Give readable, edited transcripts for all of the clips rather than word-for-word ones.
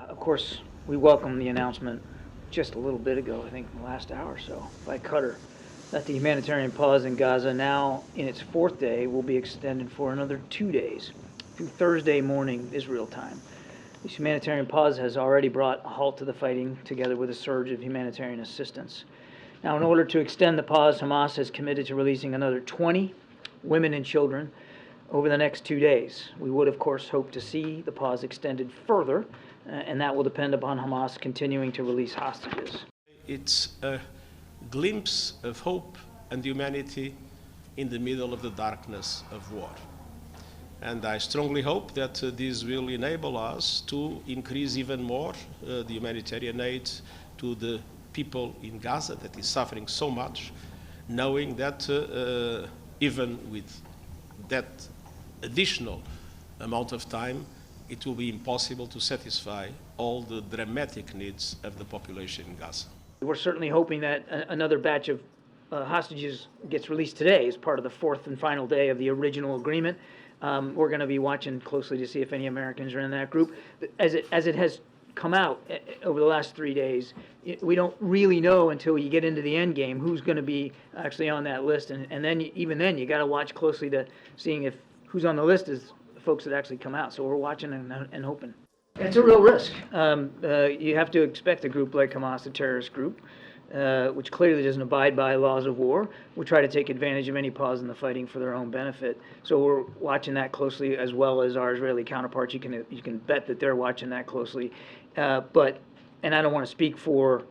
Of course, we welcome the announcement just a little bit ago, I think in the last hour or so, by Qatar, that the humanitarian pause in Gaza, now in its fourth day, will be extended for another 2 days, through Thursday morning Israel time. This humanitarian pause has already brought a halt to the fighting, together with a surge of humanitarian assistance. Now, in order to extend the pause, Hamas has committed to releasing another 20 women and children over the next 2 days. We would, of course, hope to see the pause extended further, and that will depend upon Hamas continuing to release hostages. It's a glimpse of hope and humanity in the middle of the darkness of war. And I strongly hope that this will enable us to increase even more the humanitarian aid to the people in Gaza that is suffering so much, knowing that even with that additional amount of time, it will be impossible to satisfy all the dramatic needs of the population in Gaza. We're certainly hoping that another batch of hostages gets released today as part of the fourth and final day of the original agreement. We're going to be watching closely to see if any Americans are in that group. As it has come out over the last 3 days, we don't really know until you get into the end game who's going to be actually on that list, and then even then you got to watch closely to seeing if who's on the list is the folks that actually come out. So we're watching and hoping. It's a real risk. You have to expect a group like Hamas, a terrorist group, which clearly doesn't abide by laws of war, will try to take advantage of any pause in the fighting for their own benefit. So we're watching that closely, as well as our Israeli counterparts. You can bet that they're watching that closely. And I don't want to speak for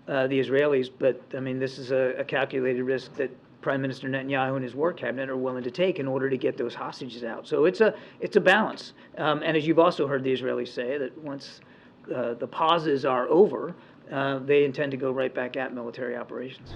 the Israelis, but I mean, this is a calculated risk that Prime Minister Netanyahu and his war cabinet are willing to take in order to get those hostages out. So it's a balance. And as you've also heard the Israelis say, that once the pauses are over, they intend to go right back at military operations.